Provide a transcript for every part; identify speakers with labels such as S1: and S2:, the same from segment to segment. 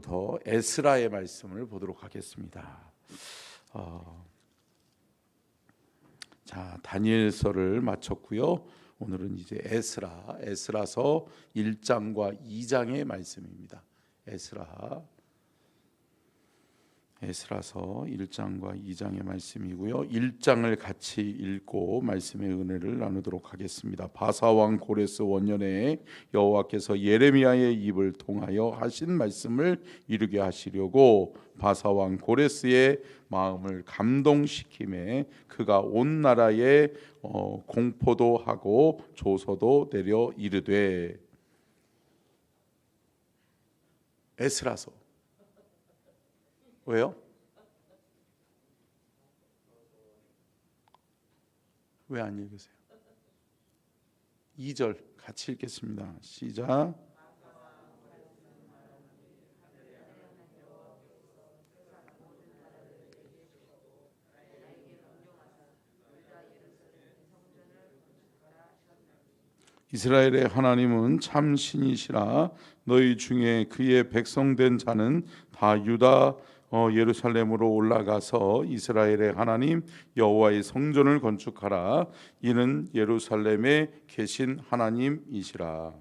S1: 오늘부터 에스라의 말씀을 보도록 하겠습니다. 자, 다니엘서를 마쳤고요. 오늘은 이제 에스라서 1장과 2장의 말씀입니다. 에스라서 1장과 2장의 말씀이고요. 1장을 같이 읽고 말씀의 은혜를 나누도록 하겠습니다. 바사왕 고레스 원년에 여호와께서 예레미야의 입을 통하여 하신 말씀을 이루게 하시려고 바사왕 고레스의 마음을 감동시키매 그가 온 나라에 공포도 하고 조서도 내려 이르되. 에스라서 왜요? 왜 안 읽으세요? 2절 같이 읽겠습니다. 시작. 이스라엘의 하나님은 참 신이시라. 너희 중에 그의 백성된 자는 다 유다 예루살렘으로 올라가서 이스라엘의 하나님 여호와의 성전을 건축하라. 이는 예루살렘에 계신 하나님이시라.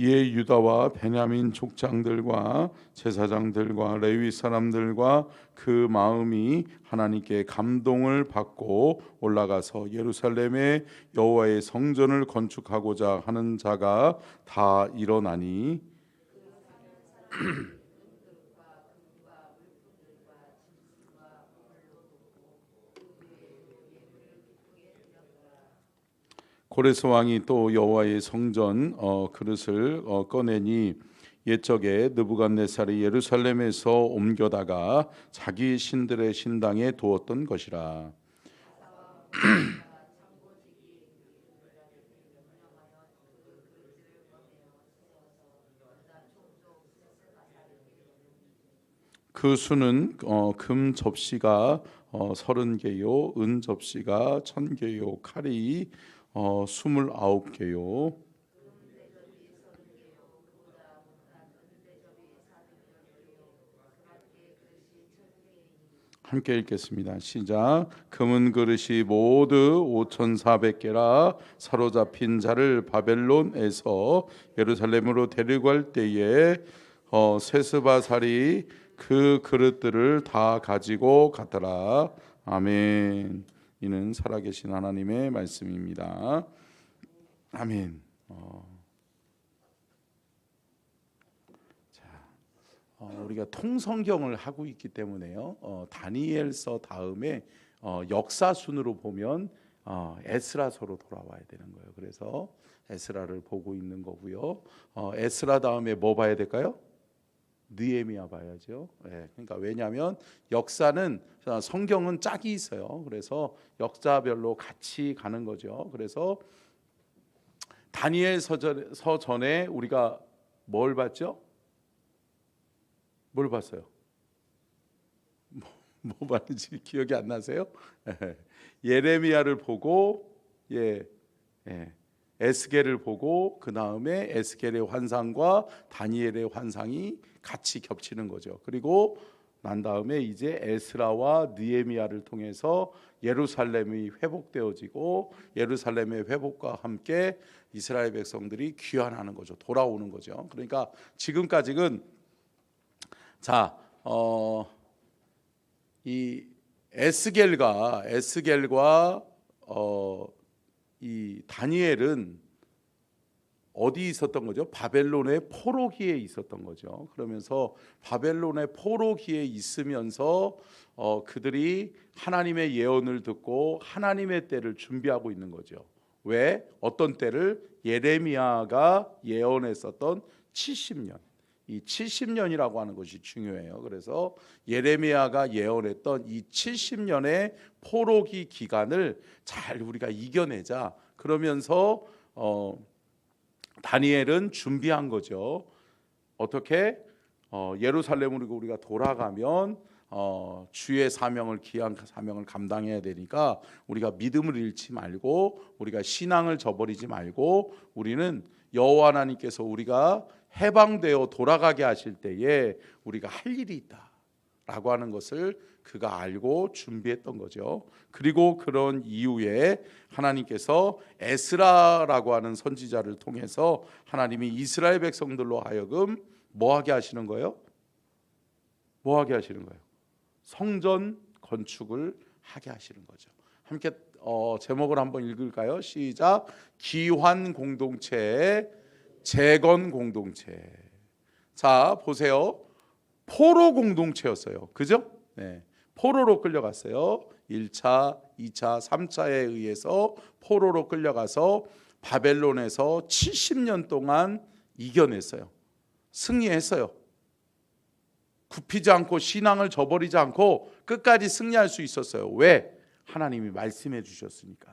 S1: 이에 유다와 베냐민 족장들과 제사장들과 레위 사람들과 그 마음이 하나님께 감동을 받고 올라가서 예루살렘에 여호와의 성전을 건축하고자 하는 자가 다 일어나니 고레스 왕이 또 여호와의 성전 그릇을 꺼내니 옛적에 느부갓네살이 예루살렘에서 옮겨다가 자기 신들의 신당에 두었던 것이라. 그 수는 금 접시가 30개요 은 접시가 1000개요 칼이 29개요. 함께 읽겠습니다. 시작. 금은 그릇이 모두 5400개라. 사로잡힌 자를 바벨론에서 예루살렘으로 데려갈 때에 세스바살이 그 그릇들을 다 가지고 갔더라. 아멘. 이는 살아계신 하나님의 말씀입니다. 아멘. 우리가 통성경을 하고 있기 때문에요. 다니엘서 다음에 역사 순으로 보면 에스라서로 돌아와야 되는 거예요. 그래서 에스라를 보고 있는 거고요. 에스라 다음에 뭐 봐야 될까요? 느헤미야 봐야죠. 그러니까 왜냐하면 역사는 성경은 짝이 있어요. 그래서 역사별로 같이 가는 거죠. 그래서 다니엘서 전에 우리가 뭘 봤죠? 뭘 봤어요? 뭐 봤는지 기억이 안 나세요? 예레미야를 보고 에스겔을 보고 그 다음에 에스겔의 환상과 다니엘의 환상이 같이 겹치는 거죠. 그리고 난 다음에 이제 에스라와 느헤미야를 통해서 예루살렘이 회복되어지고 예루살렘의 회복과 함께 이스라엘 백성들이 귀환하는 거죠. 돌아오는 거죠. 그러니까 지금까지는 이 에스겔과 이 다니엘은 어디 있었던 거죠? 바벨론의 포로기에 있었던 거죠. 그러면서 바벨론의 포로기에 있으면서 그들이 하나님의 예언을 듣고 하나님의 때를 준비하고 있는 거죠. 왜? 어떤 때를? 예레미야가 예언했었던 70년. 이 70년이라고 하는 것이 중요해요. 그래서 예레미야가 예언했던 이 70년의 포로기 기간을 잘 우리가 이겨내자. 그러면서 다니엘은 준비한 거죠. 어떻게 예루살렘으로 우리가 돌아가면 주의 사명을, 귀한 사명을 감당해야 되니까 우리가 믿음을 잃지 말고, 우리가 신앙을 저버리지 말고, 우리는 여호와 하나님께서 우리가 해방되어 돌아가게 하실 때에 우리가 할 일이 있다라고 하는 것을 그가 알고 준비했던 거죠. 그리고 그런 이후에 하나님께서 에스라라고 하는 선지자를 통해서 하나님이 이스라엘 백성들로 하여금 뭐하게 하시는 거예요? 뭐하게 하시는 거예요? 성전 건축을 하게 하시는 거죠. 함께 제목을 한번 읽을까요? 시작. 기환 공동체, 재건 공동체. 자, 보세요. 포로 공동체였어요. 그죠? 네. 포로로 끌려갔어요. 1차, 2차, 3차에 의해서 포로로 끌려가서 바벨론에서 70년 동안 이겨냈어요. 승리했어요. 굽히지 않고 신앙을 저버리지 않고 끝까지 승리할 수 있었어요. 왜? 하나님이 말씀해 주셨으니까.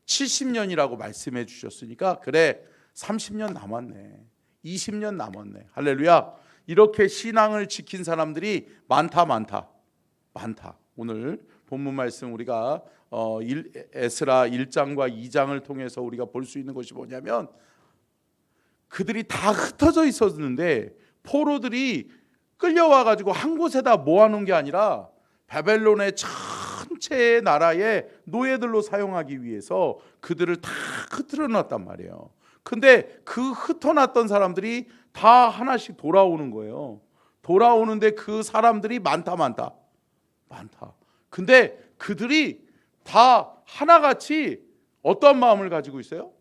S1: 70년이라고 말씀해 주셨으니까 그래 30년 남았네, 20년 남았네. 할렐루야. 이렇게 신앙을 지킨 사람들이 많다. 오늘 본문 말씀 우리가 에스라 1장과 2장을 통해서 우리가 볼 수 있는 것이 뭐냐면, 그들이 다 흩어져 있었는데 포로들이 끌려와 가지고 한 곳에다 모아놓은 게 아니라 바벨론의 전체 나라의 노예들로 사용하기 위해서 그들을 다 흩어져 놨단 말이에요. 근데 그 흩어놨던 사람들이 다 하나씩 돌아오는 거예요. 돌아오는데 그 사람들이 많다. 근데 그들이 다 하나같이 어떤 마음을 가지고 있어요?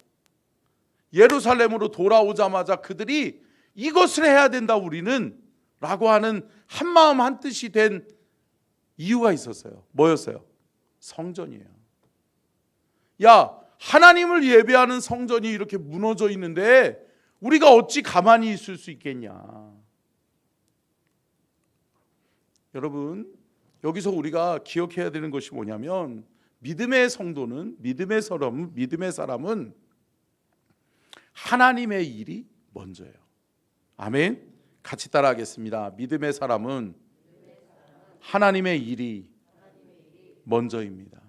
S1: 예루살렘으로 돌아오자마자 그들이 이것을 해야 된다 우리는 라고 하는 한마음 한뜻이 된 이유가 있었어요. 뭐였어요? 성전이에요. 야, 하나님을 예배하는 성전이 이렇게 무너져 있는데 우리가 어찌 가만히 있을 수 있겠냐. 여러분, 여기서 우리가 기억해야 되는 것이 뭐냐면, 믿음의 성도는, 믿음의 사람은 하나님의 일이 먼저예요. 아멘. 같이 따라하겠습니다. 믿음의 사람은 하나님의 일이 먼저입니다.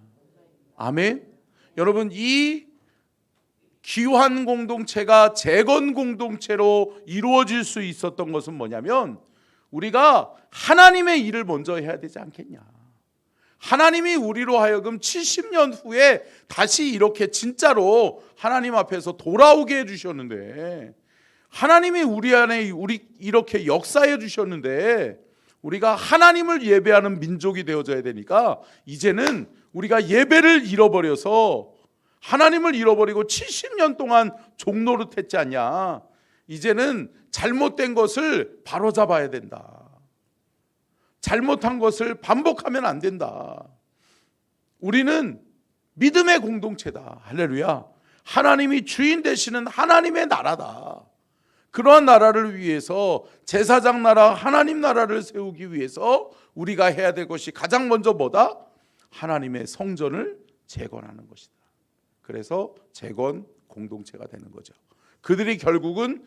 S1: 아멘. 여러분, 이 귀환 공동체가 재건 공동체로 이루어질 수 있었던 것은 뭐냐면, 우리가 하나님의 일을 먼저 해야 되지 않겠냐. 하나님이 우리로 하여금 70년 후에 다시 이렇게 진짜로 하나님 앞에서 돌아오게 해주셨는데, 하나님이 우리 안에 이렇게 역사해 주셨는데, 우리가 하나님을 예배하는 민족이 되어져야 되니까 이제는 우리가 예배를 잃어버려서 하나님을 잃어버리고 70년 동안 종노릇했지 않냐. 이제는 잘못된 것을 바로잡아야 된다. 잘못한 것을 반복하면 안 된다. 우리는 믿음의 공동체다. 할렐루야. 하나님이 주인 되시는 하나님의 나라다. 그러한 나라를 위해서, 제사장 나라, 하나님 나라를 세우기 위해서 우리가 해야 될 것이 가장 먼저 뭐다? 하나님의 성전을 재건하는 것이다. 그래서 재건 공동체가 되는 거죠. 그들이 결국은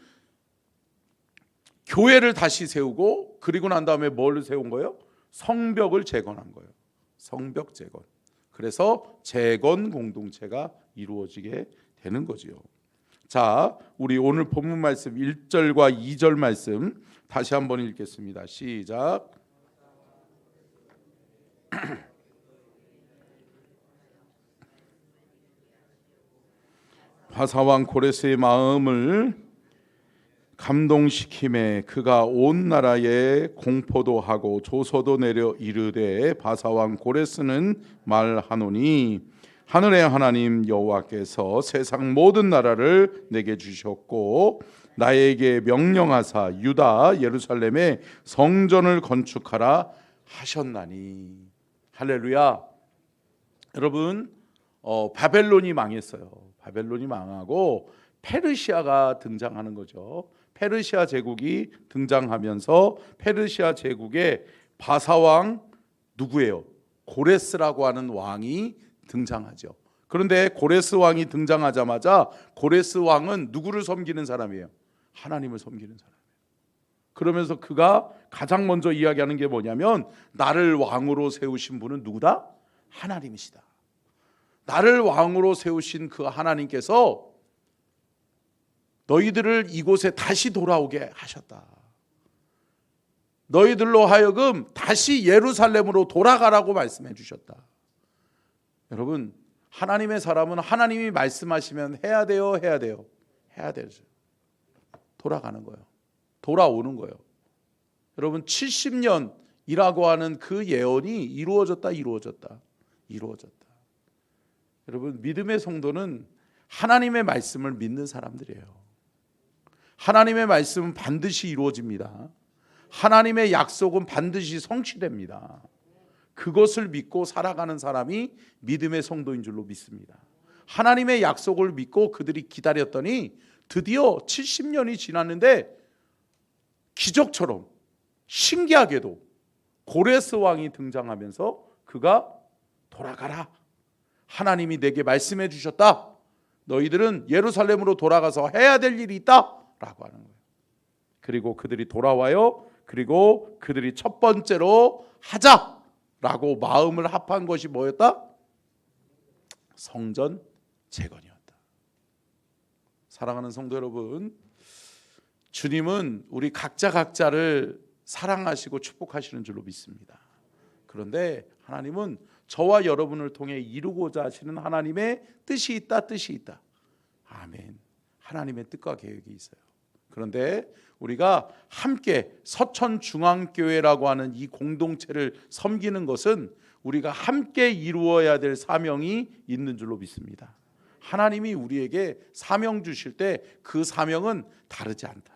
S1: 교회를 다시 세우고, 그리고 난 다음에 뭘 세운 거예요? 성벽을 재건한 거예요. 성벽 재건. 그래서 재건 공동체가 이루어지게 되는 거지요. 자, 우리 오늘 본문 말씀 1절과 2절 말씀 다시 한번 읽겠습니다. 시작. 바사왕 고레스의 마음을 감동시킴에 그가 온 나라에 공포도 하고 조서도 내려 이르되, 바사왕 고레스는 말하노니 하늘의 하나님 여호와께서 세상 모든 나라를 내게 주셨고 나에게 명령하사 유다 예루살렘에 성전을 건축하라 하셨나니. 할렐루야. 여러분, 바벨론이 망했어요. 바벨론이 망하고 페르시아가 등장하는 거죠. 페르시아 제국이 등장하면서 페르시아 제국의 바사왕 누구예요? 고레스라고 하는 왕이 등장하죠. 그런데 고레스 왕이 등장하자마자 고레스 왕은 누구를 섬기는 사람이에요? 하나님을 섬기는 사람이에요. 그러면서 그가 가장 먼저 이야기하는 게 뭐냐면 나를 왕으로 세우신 분은 누구다? 하나님이시다. 나를 왕으로 세우신 그 하나님께서 너희들을 이곳에 다시 돌아오게 하셨다. 너희들로 하여금 다시 예루살렘으로 돌아가라고 말씀해 주셨다. 여러분, 하나님의 사람은 하나님이 말씀하시면 해야 돼요, 해야 돼요? 해야 되죠. 돌아가는 거예요. 돌아오는 거예요. 여러분, 70년이라고 하는 그 예언이 이루어졌다. 여러분, 믿음의 성도는 하나님의 말씀을 믿는 사람들이에요. 하나님의 말씀은 반드시 이루어집니다. 하나님의 약속은 반드시 성취됩니다. 그것을 믿고 살아가는 사람이 믿음의 성도인 줄로 믿습니다. 하나님의 약속을 믿고 그들이 기다렸더니 드디어 70년이 지났는데 기적처럼 신기하게도 고레스 왕이 등장하면서 그가 돌아가라. 하나님이 내게 말씀해 주셨다. 너희들은 예루살렘으로 돌아가서 해야 될 일이 있다. 라고 하는 거예요. 그리고 그들이 돌아와요. 그리고 그들이 첫 번째로 하자라고 마음을 합한 것이 뭐였다? 성전 재건이었다. 사랑하는 성도 여러분, 주님은 우리 각자를 사랑하시고 축복하시는 줄로 믿습니다. 그런데 하나님은 저와 여러분을 통해 이루고자 하시는 하나님의 뜻이 있다. 아멘. 하나님의 뜻과 계획이 있어요. 그런데 우리가 함께 서천중앙교회라고 하는 이 공동체를 섬기는 것은 우리가 함께 이루어야 될 사명이 있는 줄로 믿습니다. 하나님이 우리에게 사명 주실 때 그 사명은 다르지 않다.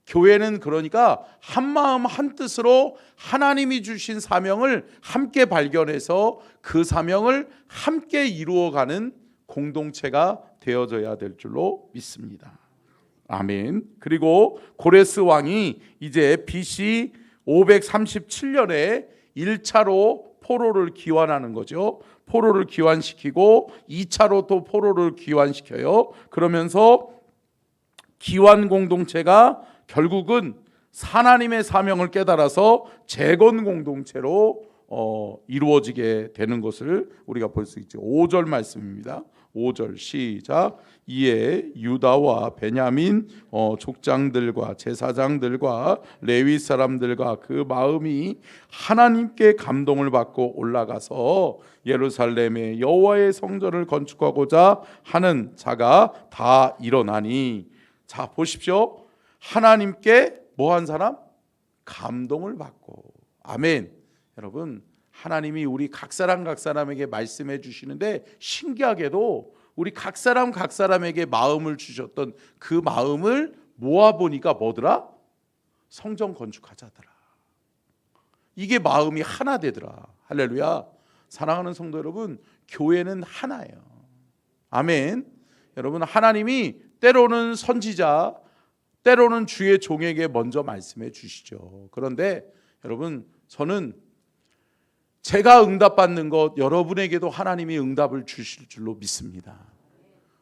S1: 교회는 그러니까 한마음 한뜻으로 하나님이 주신 사명을 함께 발견해서 그 사명을 함께 이루어가는 공동체가 되어져야 될 줄로 믿습니다. 아멘. 그리고 고레스 왕이 이제 BC 537년에 1차로 포로를 귀환하는 거죠. 포로를 귀환시키고 2차로 또 포로를 귀환시켜요. 그러면서 귀환 공동체가 결국은 하나님의 사명을 깨달아서 재건 공동체로 이루어지게 되는 것을 우리가 볼 수 있죠. 5절 말씀입니다. 5절 시작. 이에 유다와 베냐민 족장들과 제사장들과 레위 사람들과 그 마음이 하나님께 감동을 받고 올라가서 예루살렘의 여호와의 성전을 건축하고자 하는 자가 다 일어나니. 자, 보십시오. 하나님께 뭐한 사람? 감동을 받고. 아멘. 여러분, 하나님이 우리 각 사람에게 말씀해 주시는데 신기하게도 우리 각 사람에게 마음을 주셨던 그 마음을 모아보니까 뭐더라? 성전 건축하자더라. 이게 마음이 하나 되더라. 할렐루야. 사랑하는 성도 여러분, 교회는 하나예요. 아멘. 여러분, 하나님이 때로는 선지자, 때로는 주의 종에게 먼저 말씀해 주시죠. 그런데 여러분, 저는 제가 응답받는 것 여러분에게도 하나님이 응답을 주실 줄로 믿습니다.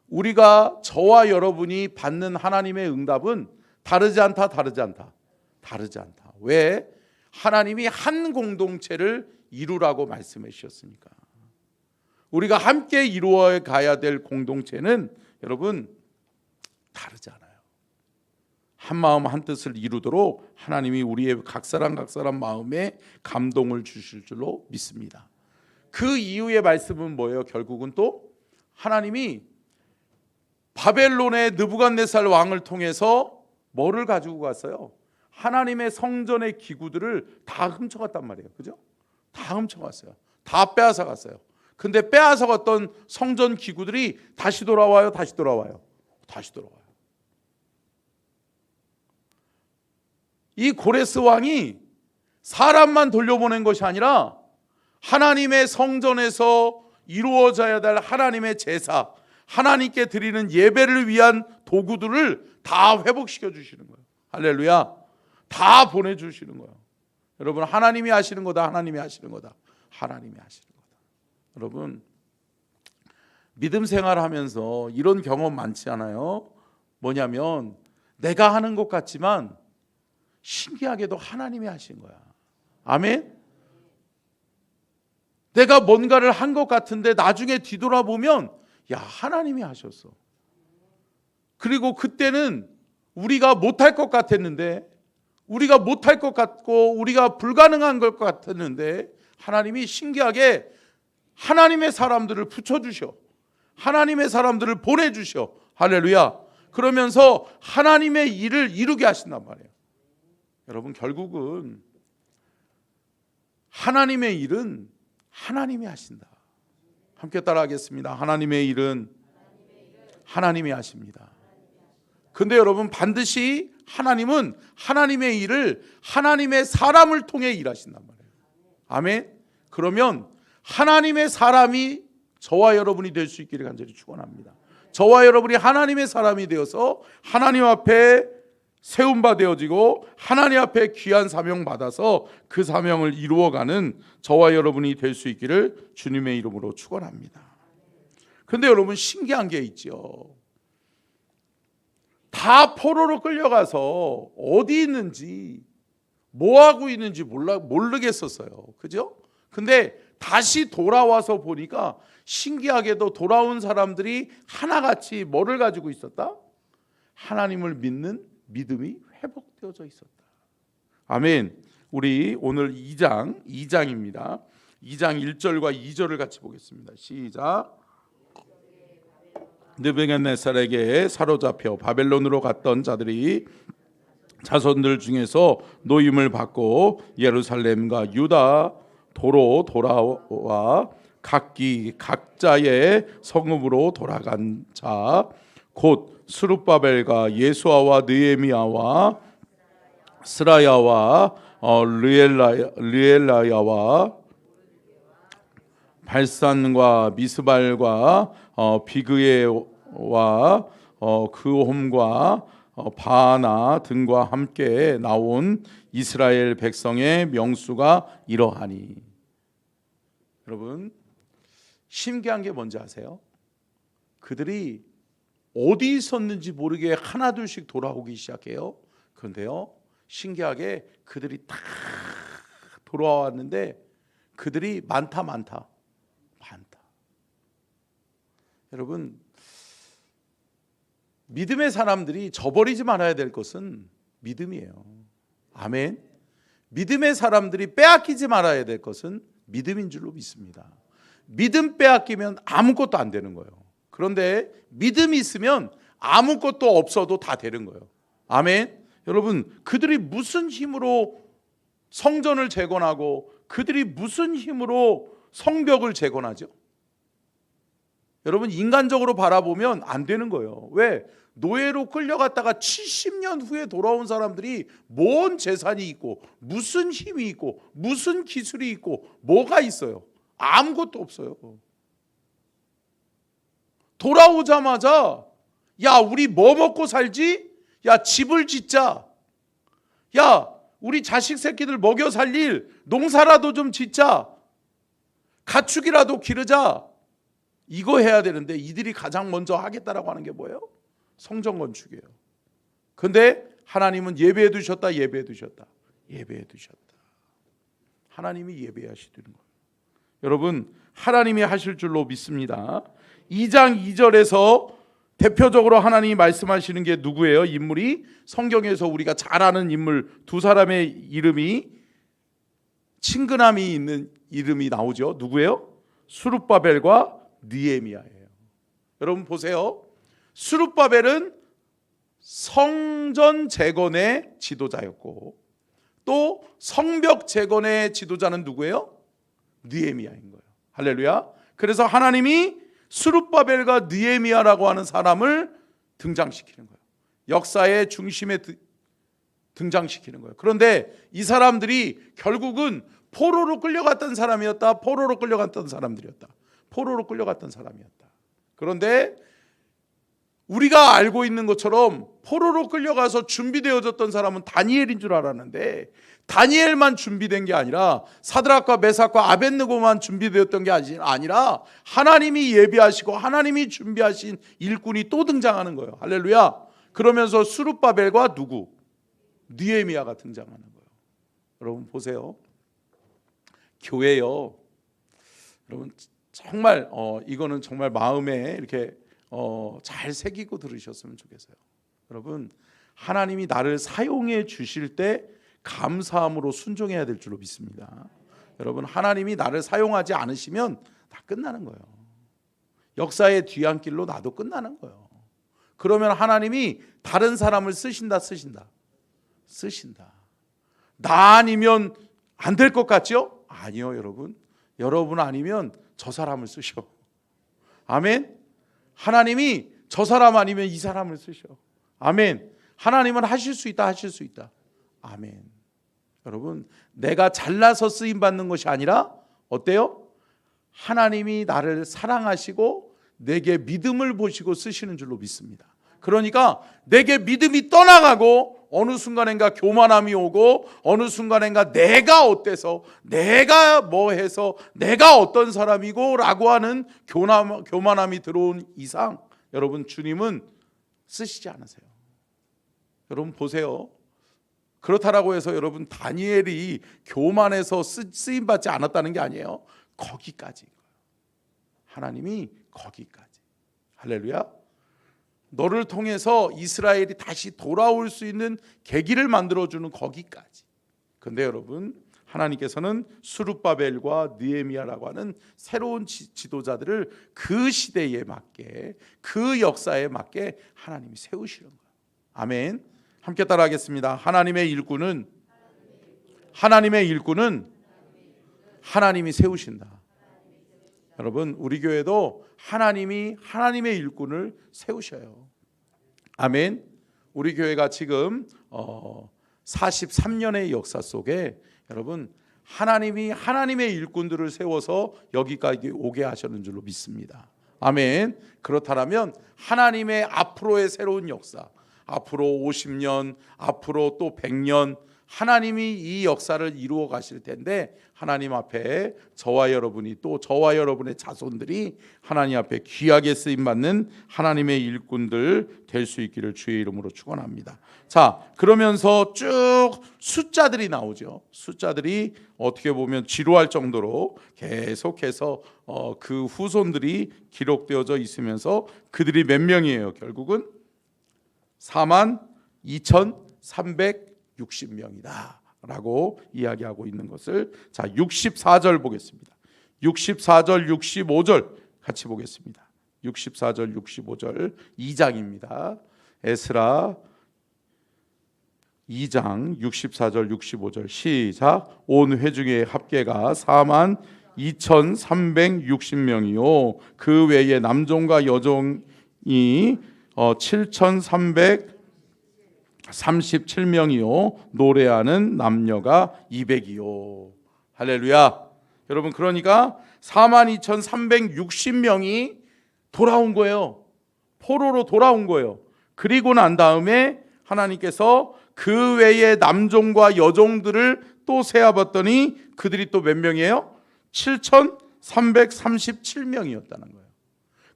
S1: 우리가 저와 여러분이 받는 하나님의 응답은 다르지 않다. 왜? 하나님이 한 공동체를 이루라고 말씀해 주셨으니까. 우리가 함께 이루어 가야 될 공동체는 여러분 다르지 않아요. 한 마음 한 뜻을 이루도록 하나님이 우리의 각 사람 마음에 감동을 주실 줄로 믿습니다. 그 이후의 말씀은 뭐예요? 결국은 또 하나님이 바벨론의 느부갓네살 왕을 통해서 뭐를 가지고 갔어요? 하나님의 성전의 기구들을 다 훔쳐갔단 말이에요. 그죠? 다 훔쳐갔어요. 다 빼앗아 갔어요. 근데 빼앗아 갔던 성전 기구들이 다시 돌아와요. 이 고레스 왕이 사람만 돌려보낸 것이 아니라 하나님의 성전에서 이루어져야 될 하나님의 제사, 하나님께 드리는 예배를 위한 도구들을 다 회복시켜 주시는 거예요. 할렐루야. 다 보내주시는 거예요. 여러분, 하나님이 하시는 거다. 여러분, 믿음 생활하면서 이런 경험 많지 않아요? 뭐냐면 내가 하는 것 같지만 신기하게도 하나님이 하신 거야. 아멘? 내가 뭔가를 한 것 같은데 나중에 뒤돌아보면 야, 하나님이 하셨어. 그리고 그때는 우리가 못할 것 같았는데, 우리가 못할 것 같고 우리가 불가능한 것 같았는데 하나님이 신기하게 하나님의 사람들을 붙여주셔. 하나님의 사람들을 보내주셔. 할렐루야. 그러면서 하나님의 일을 이루게 하신단 말이에요. 여러분, 결국은 하나님의 일은 하나님이 하신다. 함께 따라하겠습니다. 하나님의 일은 하나님이 하십니다. 근데 여러분, 반드시 하나님은 하나님의 일을 하나님의 사람을 통해 일하신단 말이에요. 아멘. 그러면 하나님의 사람이 저와 여러분이 될 수 있기를 간절히 축원합니다. 저와 여러분이 하나님의 사람이 되어서 하나님 앞에 세움바 되어지고 하나님 앞에 귀한 사명 받아서 그 사명을 이루어가는 저와 여러분이 될 수 있기를 주님의 이름으로 축원합니다. 근데 여러분, 신기한 게 있죠. 다 포로로 끌려가서 어디 있는지 뭐 하고 있는지 모르겠었어요. 그죠? 근데 다시 돌아와서 보니까 신기하게도 돌아온 사람들이 하나같이 뭐를 가지고 있었다? 하나님을 믿는 믿음이 회복되어져 있었다. 아멘. 우리 오늘 2장입니다. 2장 1절과 2절을 같이 보겠습니다. 시작. 느부갓네살에게 사로잡혀 바벨론으로 갔던 자들이 자손들 중에서 노임을 받고 예루살렘과 유다 도로 돌아와 각자의 성읍으로 돌아간 자 곧 스룹바벨과 예수아와 느헤미야와 스라야와 르엘라야와 발산과 미스발과 비그에와 그홈과 바하나 등과 함께 나온 이스라엘 백성의 명수가 이러하니. 여러분, 신기한 게 뭔지 아세요? 그들이 어디 있었는지 모르게 하나둘씩 돌아오기 시작해요. 그런데요, 신기하게 그들이 다 돌아왔는데 그들이 많다. 여러분, 믿음의 사람들이 저버리지 말아야 될 것은 믿음이에요. 아멘. 믿음의 사람들이 빼앗기지 말아야 될 것은 믿음인 줄로 믿습니다. 믿음 빼앗기면 아무것도 안 되는 거예요. 그런데 믿음이 있으면 아무것도 없어도 다 되는 거예요. 아멘. 여러분, 그들이 무슨 힘으로 성전을 재건하고 그들이 무슨 힘으로 성벽을 재건하죠? 여러분, 인간적으로 바라보면 안 되는 거예요. 왜? 노예로 끌려갔다가 70년 후에 돌아온 사람들이 뭔 재산이 있고 무슨 힘이 있고 무슨 기술이 있고 뭐가 있어요? 아무것도 없어요. 돌아오자마자 야, 우리 뭐 먹고 살지? 야, 집을 짓자. 야, 우리 자식 새끼들 먹여 살릴 농사라도 좀 짓자. 가축이라도 기르자. 이거 해야 되는데 이들이 가장 먼저 하겠다라고 하는 게 뭐예요? 성전 건축이에요. 근데 하나님은 예배해 두셨다. 하나님이 예배하시는 거예요. 여러분, 하나님이 하실 줄로 믿습니다. 2장 2절에서 대표적으로 하나님이 말씀하시는 게 누구예요? 인물이 성경에서 우리가 잘 아는 인물 두 사람의 이름이 친근함이 있는 이름이 나오죠. 누구예요? 스룹바벨과 느헤미야예요. 여러분 보세요. 스룹바벨은 성전 재건의 지도자였고 또 성벽 재건의 지도자는 누구예요? 느헤미야인 거예요. 할렐루야. 그래서 하나님이 스룹바벨과 느헤미야라고 하는 사람을 등장시키는 거예요. 역사의 중심에 등장시키는 거예요. 그런데 이 사람들이 결국은 포로로 끌려갔던 사람이었다. 포로로 끌려갔던 사람이었다. 그런데 우리가 알고 있는 것처럼 포로로 끌려가서 준비되어졌던 사람은 다니엘인 줄 알았는데 다니엘만 준비된 게 아니라 사드락과 메삭과 아벳느고만 준비되었던 게 아니라 하나님이 예비하시고 하나님이 준비하신 일꾼이 또 등장하는 거예요. 할렐루야. 그러면서 스룹바벨과 누구? 느헤미야가 등장하는 거예요. 여러분 보세요. 교회요. 여러분 정말 이거는 정말 마음에 이렇게 잘 새기고 들으셨으면 좋겠어요. 여러분 하나님이 나를 사용해 주실 때 감사함으로 순종해야 될 줄로 믿습니다. 여러분 하나님이 나를 사용하지 않으시면 다 끝나는 거예요. 역사의 뒤안길로 나도 끝나는 거예요. 그러면 하나님이 다른 사람을 쓰신다. 나 아니면 안 될 것 같죠? 아니요 여러분. 여러분 아니면 저 사람을 쓰셔. 아멘. 하나님이 저 사람 아니면 이 사람을 쓰셔. 아멘. 하나님은 하실 수 있다. 아멘. 여러분 내가 잘나서 쓰임 받는 것이 아니라 어때요? 하나님이 나를 사랑하시고 내게 믿음을 보시고 쓰시는 줄로 믿습니다. 그러니까 내게 믿음이 떠나가고 어느 순간인가 교만함이 오고 어느 순간인가 내가 어때서 내가 뭐 해서 내가 어떤 사람이고 라고 하는 교만함이 들어온 이상 여러분 주님은 쓰시지 않으세요. 여러분 보세요. 그렇다라고 해서 여러분 다니엘이 교만해서 쓰임받지 않았다는 게 아니에요. 거기까지 하나님이 거기까지. 할렐루야. 너를 통해서 이스라엘이 다시 돌아올 수 있는 계기를 만들어주는 거기까지. 근데 여러분 하나님께서는 스룹바벨과 느헤미야라고 하는 새로운 지도자들을 그 시대에 맞게 그 역사에 맞게 하나님이 세우시는 거예요. 아멘. 함께 따라하겠습니다. 하나님의 일꾼은 하나님이 세우신다. 여러분 우리 교회도 하나님의 일꾼을 세우셔요. 아멘. 우리 교회가 지금 43년의 역사 속에 여러분 하나님의 일꾼들을 세워서 여기까지 오게 하셨는 줄로 믿습니다. 아멘. 그렇다면 하나님의 앞으로의 새로운 역사, 앞으로 50년, 앞으로 또 100년 하나님이 이 역사를 이루어 가실 텐데 하나님 앞에 저와 여러분이 또 저와 여러분의 자손들이 하나님 앞에 귀하게 쓰임 받는 하나님의 일꾼들 될 수 있기를 주의 이름으로 축원합니다. 자, 그러면서 쭉 숫자들이 나오죠. 숫자들이 어떻게 보면 지루할 정도로 계속해서 그 후손들이 기록되어져 있으면서 그들이 몇 명이에요? 결국은 42,360명이다 라고 이야기하고 있는 것을 자 64절 보겠습니다. 64절 65절 같이 보겠습니다. 64절 65절 2장입니다. 에스라 2장 64절 65절 시작. 온 회중의 합계가 42,360명이요 그 외에 남종과 여종이 7,337명이요 노래하는 남녀가 200이요. 할렐루야. 여러분 그러니까 42,360명이 돌아온 거예요. 포로로 돌아온 거예요. 그리고 난 다음에 하나님께서 그 외에 남종과 여종들을 또 세어봤더니 그들이 또 몇 명이에요? 7,337명이었다는 거예요.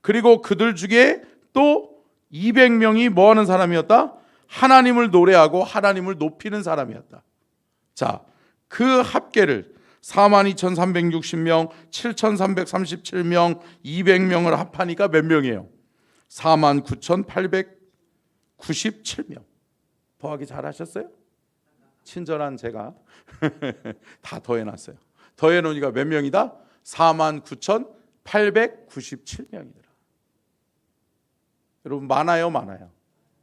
S1: 그리고 그들 중에 또 200명이 뭐 하는 사람이었다? 하나님을 노래하고 하나님을 높이는 사람이었다. 자, 그 합계를 42,360명, 7,337명, 200명을 합하니까 몇 명이에요? 49,897명. 더하기 잘하셨어요? 친절한 제가 다 더해놨어요. 더해놓으니까 몇 명이다? 49,897명이더라. 여러분 많아요? 많아요?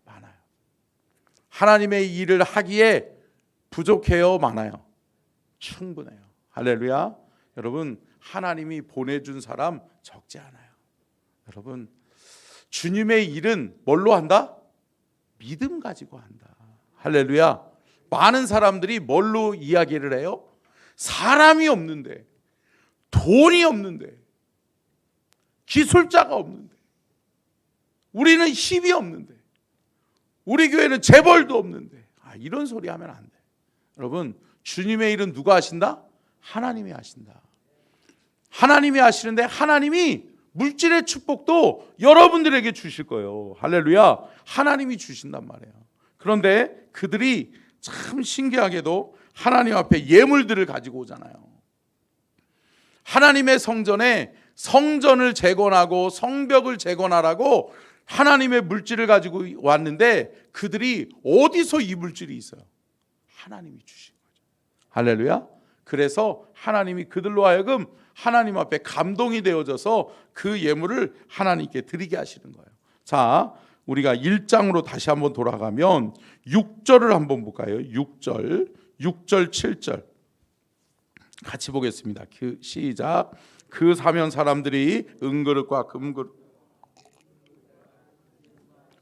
S1: 많아요. 하나님의 일을 하기에 부족해요? 많아요? 충분해요. 할렐루야. 여러분 하나님이 보내준 사람 적지 않아요. 여러분 주님의 일은 뭘로 한다? 믿음 가지고 한다. 할렐루야. 많은 사람들이 뭘로 이야기를 해요? 사람이 없는데, 돈이 없는데, 기술자가 없는데, 우리는 힘이 없는데, 우리 교회는 재벌도 없는데, 이런 소리 하면 안 돼. 여러분, 주님의 일은 누가 하신다? 하나님이 하신다. 하나님이 하시는데 하나님이 물질의 축복도 여러분들에게 주실 거예요. 할렐루야. 하나님이 주신단 말이에요. 그런데 그들이 참 신기하게도 하나님 앞에 예물들을 가지고 오잖아요. 하나님의 성전에 성전을 재건하고 성벽을 재건하라고 하나님의 물질을 가지고 왔는데 그들이 어디서 이 물질이 있어요? 하나님이 주신 거죠. 할렐루야. 그래서 하나님이 그들로 하여금 하나님 앞에 감동이 되어져서 그 예물을 하나님께 드리게 하시는 거예요. 자, 우리가 1장으로 다시 한번 돌아가면 6절을 한번 볼까요? 6절, 7절 같이 보겠습니다. 시작. 그 사면 사람들이 은그릇과 금그릇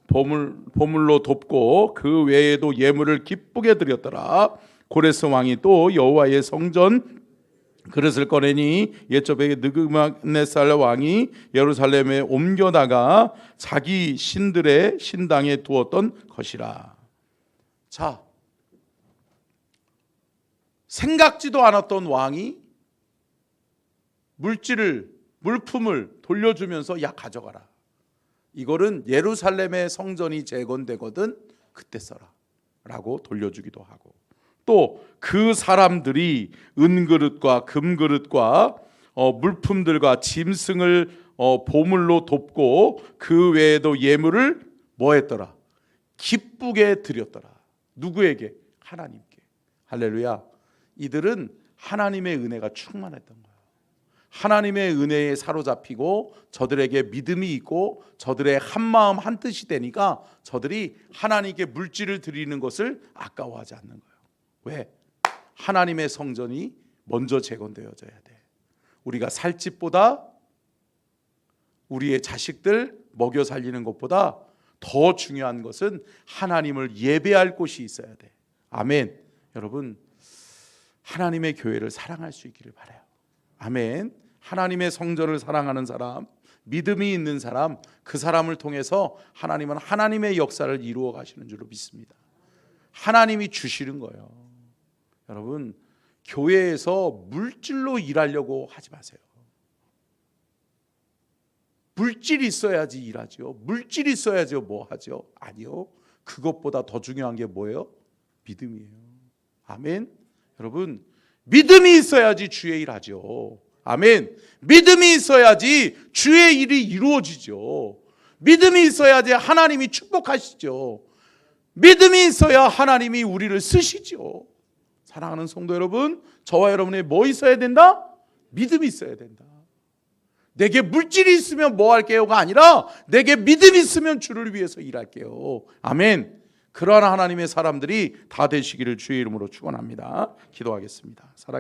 S1: 보물로 돕고 그 외에도 예물을 기쁘게 드렸더라. 고레스 왕이 또 여호와의 성전 그릇을 꺼내니 옛적에 느부갓네살 왕이 예루살렘에 옮겨다가 자기 신들의 신당에 두었던 것이라. 자, 생각지도 않았던 왕이 물품을 돌려주면서 야 가져가라. 이거는 예루살렘의 성전이 재건되거든 그때 써라 라고 돌려주기도 하고, 또 그 사람들이 은그릇과 금그릇과 물품들과 짐승을 보물로 돕고 그 외에도 예물을 뭐 했더라? 기쁘게 드렸더라. 누구에게? 하나님께. 할렐루야. 이들은 하나님의 은혜가 충만했던 거예요. 하나님의 은혜에 사로잡히고 저들에게 믿음이 있고 저들의 한마음 한뜻이 되니까 저들이 하나님께 물질을 드리는 것을 아까워하지 않는 거예요. 왜? 하나님의 성전이 먼저 재건되어져야 돼. 우리가 살 집보다 우리의 자식들 먹여 살리는 것보다 더 중요한 것은 하나님을 예배할 곳이 있어야 돼. 아멘. 여러분, 하나님의 교회를 사랑할 수 있기를 바라요. 아멘. 하나님의 성전을 사랑하는 사람, 믿음이 있는 사람, 그 사람을 통해서 하나님은 하나님의 역사를 이루어 가시는 줄로 믿습니다. 하나님이 주시는 거예요. 여러분, 교회에서 물질로 일하려고 하지 마세요. 물질이 있어야지 일하죠. 물질이 있어야지 뭐 하죠? 아니요. 그것보다 더 중요한 게 뭐예요? 믿음이에요. 아멘. 여러분, 믿음이 있어야지 주의 일 하죠. 아멘. 믿음이 있어야지 주의 일이 이루어지죠. 믿음이 있어야지 하나님이 축복하시죠. 믿음이 있어야 하나님이 우리를 쓰시죠. 사랑하는 성도 여러분, 저와 여러분의 뭐 있어야 된다? 믿음이 있어야 된다. 내게 물질이 있으면 뭐 할게요가 아니라 내게 믿음이 있으면 주를 위해서 일할게요. 아멘. 그러한 하나님의 사람들이 다 되시기를 주의 이름으로 축원합니다. 기도하겠습니다.